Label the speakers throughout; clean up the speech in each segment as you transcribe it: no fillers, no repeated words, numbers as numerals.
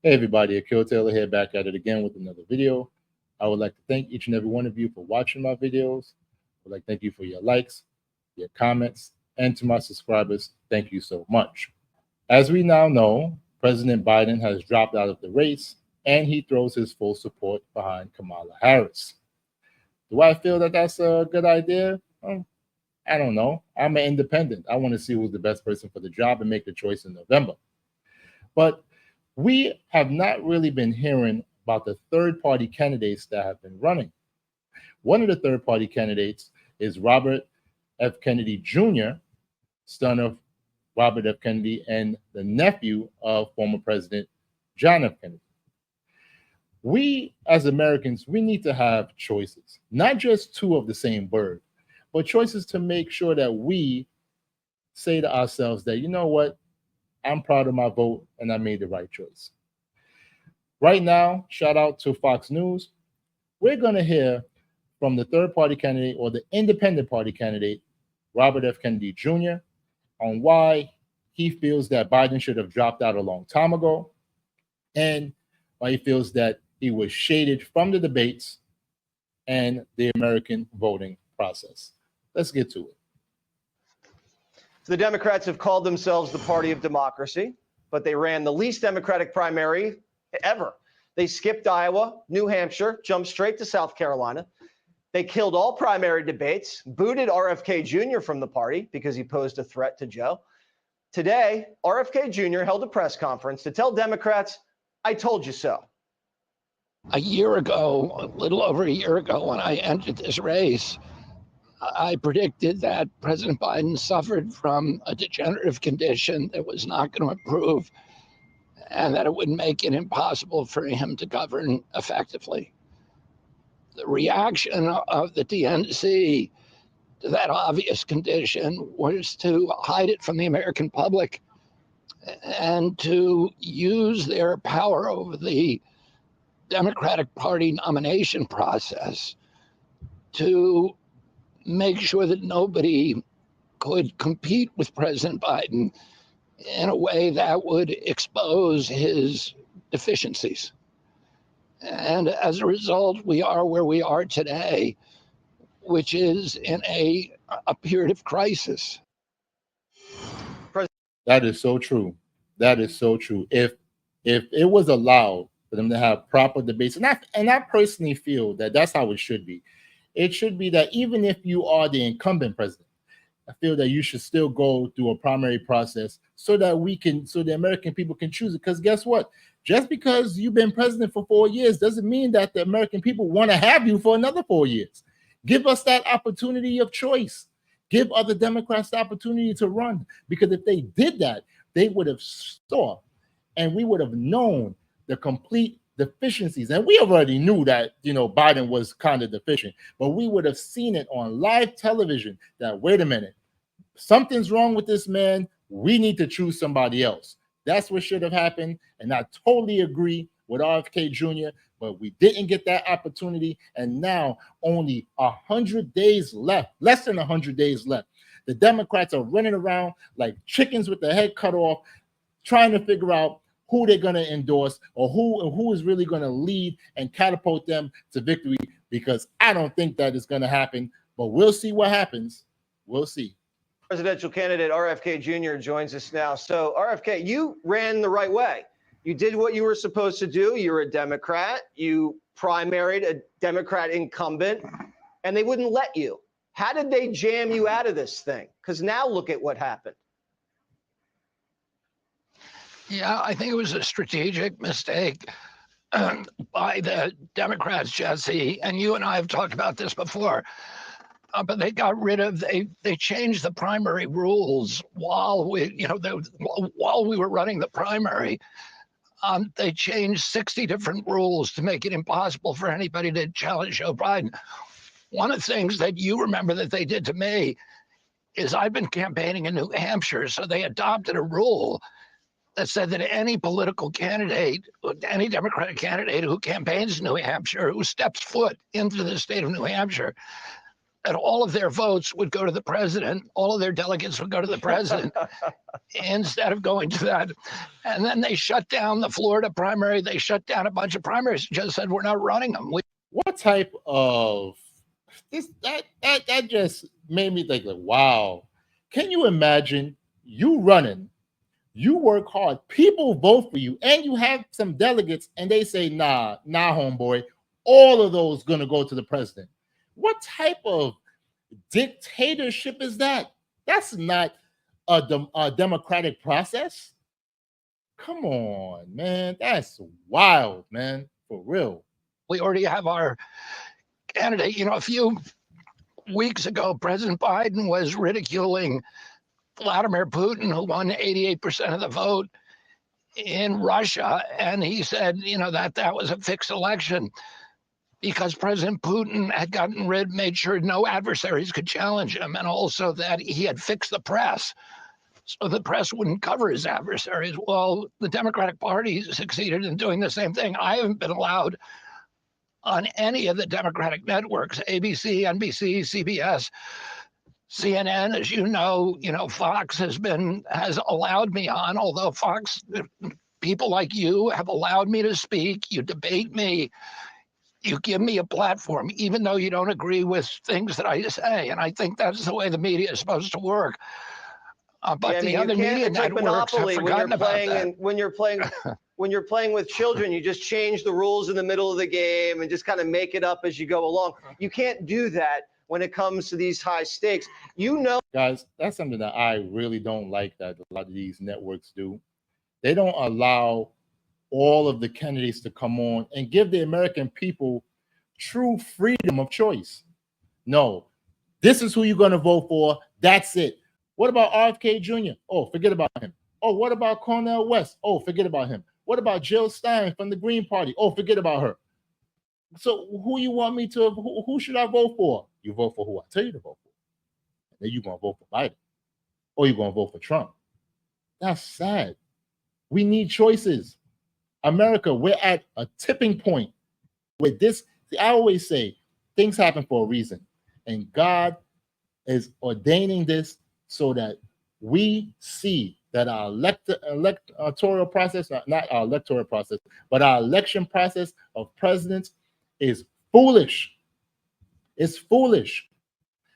Speaker 1: Hey everybody, Akil Taylor here, back at it again with another video. I would like to thank each and every one of you for watching my videos. I would like to thank you for your likes, your comments, and to my subscribers, thank you so much. As we now know, President Biden has dropped out of the race and he throws his full support behind Kamala Harris. Do I feel that that's a good idea? I don't know. I'm an independent. I want to see who's the best person for the job and make the choice in November. But we have not really been hearing about the third-party candidates that have been running. One of the third-party candidates is Robert F. Kennedy Jr., son of Robert F. Kennedy and the nephew of former President John F. Kennedy. We, as Americans, we need to have choices, not just two of the same bird, but choices to make sure that we say to ourselves that, you know what, I'm proud of my vote and I made the right choice. Right now, shout out to Fox News. We're going to hear from the third party candidate or the independent party candidate, Robert F. Kennedy Jr., on why he feels that Biden should have dropped out a long time ago and why he feels that he was shaded from the debates and the American voting process. Let's get to it.
Speaker 2: The Democrats have called themselves the party of democracy, but they ran the least Democratic primary ever. They skipped Iowa, New Hampshire, jumped straight to South Carolina. They killed all primary debates, booted RFK Jr. from the party because he posed a threat to Joe. Today, RFK Jr. held a press conference to tell Democrats, I told you so.
Speaker 3: A year ago, a little over a year ago, when I entered this race, I predicted that President Biden suffered from a degenerative condition that was not going to improve and that it would make it impossible for him to govern effectively. The reaction of the DNC to that obvious condition was to hide it from the American public and to use their power over the Democratic Party nomination process to make sure that nobody could compete with President Biden in a way that would expose his deficiencies. And as a result, we are where we are today, which is in a period of crisis.
Speaker 1: That is so true. That is so true. If it was allowed for them to have proper debates, and I personally feel that that's how it should be. It should be that even if you are the incumbent president, I feel that you should still go through a primary process so that the American people can choose it. Because guess what? Just because you've been president for 4 years doesn't mean that the American people want to have you for another 4 years. Give us that opportunity of choice. Give other Democrats the opportunity to run. Because if they did that, they would have saw and we would have known the complete deficiencies. And we already knew that, Biden was kind of deficient, but we would have seen it on live television that, wait a minute, something's wrong with this man. We need to choose somebody else. That's what should have happened. And I totally agree with RFK Jr., but we didn't get that opportunity. And now only 100 days left, less than 100 days left. The Democrats are running around like chickens with their head cut off, trying to figure out who they're going to endorse or who is really going to lead and catapult them to victory, because I don't think that is going to happen, but we'll see what happens. We'll see.
Speaker 2: Presidential candidate RFK Jr. joins us now. So RFK, you ran the right way. You did what you were supposed to do. You're a Democrat. You primaried a Democrat incumbent, and they wouldn't let you. How did they jam you out of this thing? Because now look at what happened.
Speaker 3: Yeah, I think it was a strategic mistake by the Democrats, Jesse, and you and I have talked about this before, but they got rid of, they changed the primary rules while we were running the primary. They changed 60 different rules to make it impossible for anybody to challenge Joe Biden. One of the things that you remember that they did to me is I've been campaigning in New Hampshire, so they adopted a rule that said that any political candidate, any Democratic candidate who campaigns in New Hampshire, who steps foot into the state of New Hampshire, that all of their votes would go to the president, all of their delegates would go to the president instead of going to that. And then they shut down the Florida primary. They shut down a bunch of primaries, just said, we're not running them.
Speaker 1: What type of this that just made me think, like, wow, can you imagine you running, you work hard, people vote for you, and you have some delegates and they say, nah, homeboy, all of those gonna go to the president. What type of dictatorship is that? That's not a democratic process. Come on, man. That's wild, man. For real.
Speaker 3: We already have our candidate. You know, a few weeks ago, President Biden was ridiculing Vladimir Putin, who won 88% of the vote in Russia. And he said, you know, that was a fixed election because President Putin had made sure no adversaries could challenge him, and also that he had fixed the press so the press wouldn't cover his adversaries. Well, the Democratic Party succeeded in doing the same thing. I haven't been allowed on any of the Democratic networks, ABC, NBC, CBS, CNN, as you know, Fox has allowed me on, although Fox, people like you have allowed me to speak. You debate me. You give me a platform, even though you don't agree with things that I say. And I think that's the way the media is supposed to work. But the other media networks have forgotten about that.
Speaker 2: When you're playing with children, you just change the rules in the middle of the game and just kind of make it up as you go along. You can't do that when it comes to these high stakes.
Speaker 1: Guys, that's something that I really don't like that a lot of these networks do. They don't allow all of the candidates to come on and give the American people true freedom of choice. No, this is who you're going to vote for. That's it. What about RFK Jr.? Oh, forget about him. Oh, what about Cornel West? Oh, forget about him. What about Jill Stein from the Green Party? Oh, forget about her. So who you want me to, who should I vote for? You vote for who I tell you to vote for. And then you're going to vote for Biden. Or you're going to vote for Trump. That's sad. We need choices. America, we're at a tipping point with this. I always say things happen for a reason. And God is ordaining this so that we see that our electoral process, not our electoral process, but our election process of presidents is foolish. It's foolish.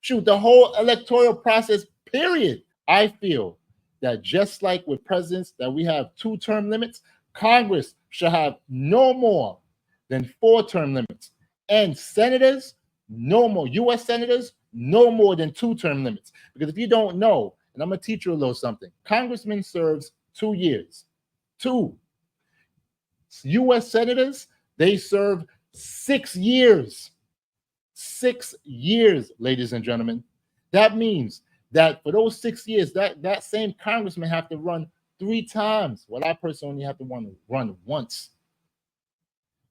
Speaker 1: Shoot, the whole electoral process, period. I feel that just like with presidents, that we have 2-term limits, Congress should have no more than 4-term limits. And senators, no more. U.S. senators, no more than 2-term limits. Because if you don't know, and I'm going to teach you a little something, Congressman serves 2 years. 2. U.S. senators, they serve 6 years. 6 years, ladies and gentlemen. That means that for those 6 years, that same congressman have to run 3 times. Well, I personally have to run once.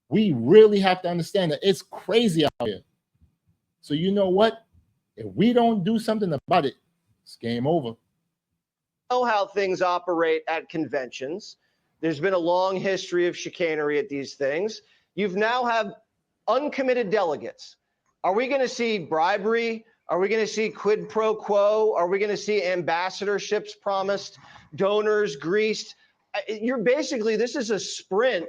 Speaker 1: We really have to understand that it's crazy out here. So you know what? If we don't do something about it, it's game over.
Speaker 2: Know how things operate at conventions. There's been a long history of chicanery at these things. You've now have uncommitted delegates. Are we going to see bribery? Are we going to see quid pro quo? Are we going to see ambassadorships promised, donors greased? This is a sprint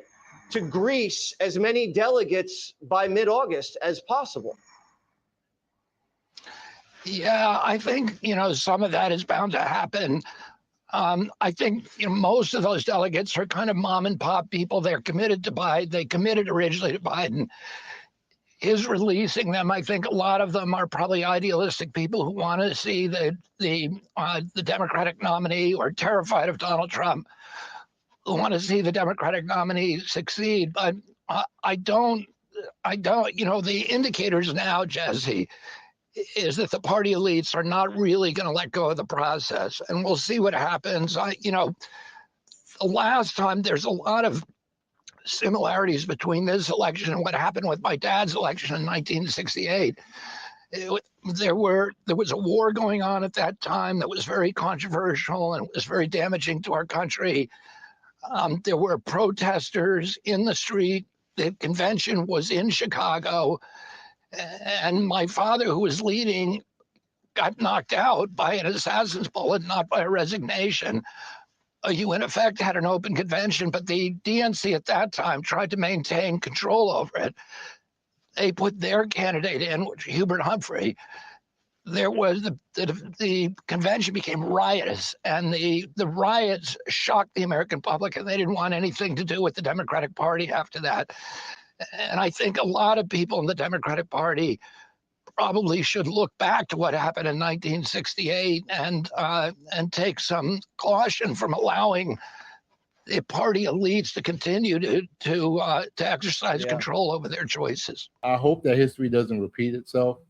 Speaker 2: to grease as many delegates by mid-August as possible.
Speaker 3: Yeah, I think, some of that is bound to happen. I think most of those delegates are kind of mom and pop people. They're committed to Biden. They committed originally to Biden. His releasing them, I think a lot of them are probably idealistic people who want to see the Democratic nominee, or terrified of Donald Trump, who want to see the Democratic nominee succeed. But I don't. The indicators now, Jesse, is that the party elites are not really going to let go of the process, and we'll see what happens. The last time, there's a lot of similarities between this election and what happened with my dad's election in 1968. There was a war going on at that time that was very controversial and was very damaging to our country. There were protesters in the street. The convention was in Chicago. And my father, who was leading, got knocked out by an assassin's bullet, not by a resignation. You, in effect, had an open convention, but the DNC at that time tried to maintain control over it. They put their candidate in, which Hubert Humphrey. There was the convention became riotous, and the riots shocked the American public, and they didn't want anything to do with the Democratic Party after that. And I think a lot of people in the Democratic Party probably should look back to what happened in 1968 and take some caution from allowing the party elites to continue to exercise control over their choices.
Speaker 1: I hope that history doesn't repeat itself.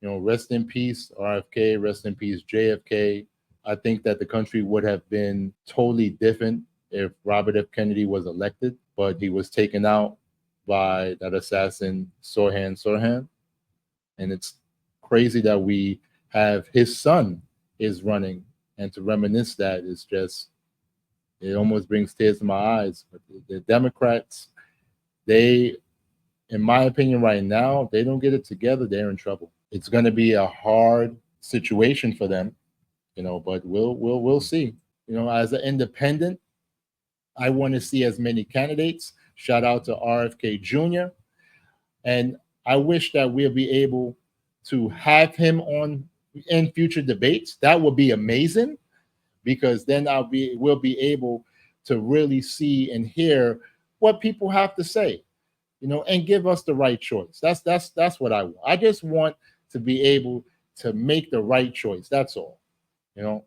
Speaker 1: You know, rest in peace, RFK, rest in peace, JFK. I think that the country would have been totally different if Robert F. Kennedy was elected, but he was taken out by that assassin, Sirhan. And it's crazy that we have his son is running. And to reminisce that is just, it almost brings tears to my eyes. But the Democrats, they, in my opinion right now, they don't get it together, they're in trouble. It's going to be a hard situation for them, you know, but we'll see. You know, as an independent, I want to see as many candidates. Shout out to RFK Jr. And I wish that we'll be able to have him on in future debates. That would be amazing, because then we'll be able to really see and hear what people have to say, you know, and give us the right choice. That's what I want. I just want to be able to make the right choice. That's all, you know.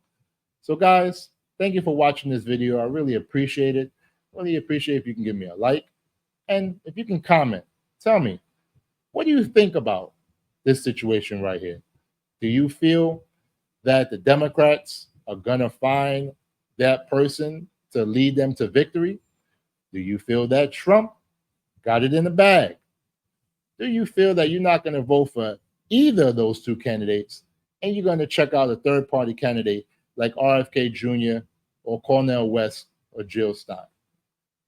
Speaker 1: So guys, thank you for watching this video. I really appreciate it. Really appreciate if you can give me a like, and if you can comment, tell me, what do you think about this situation right here? Do you feel that the Democrats are gonna find that person to lead them to victory? Do you feel that Trump got it in the bag? Do you feel that you're not going to vote for either of those two candidates, and you're going to check out a third-party candidate like RFK Jr. or Cornel West or Jill Stein?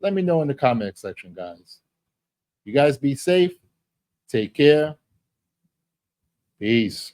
Speaker 1: Let me know in the comment section, guys. You guys be safe. Take care. Peace.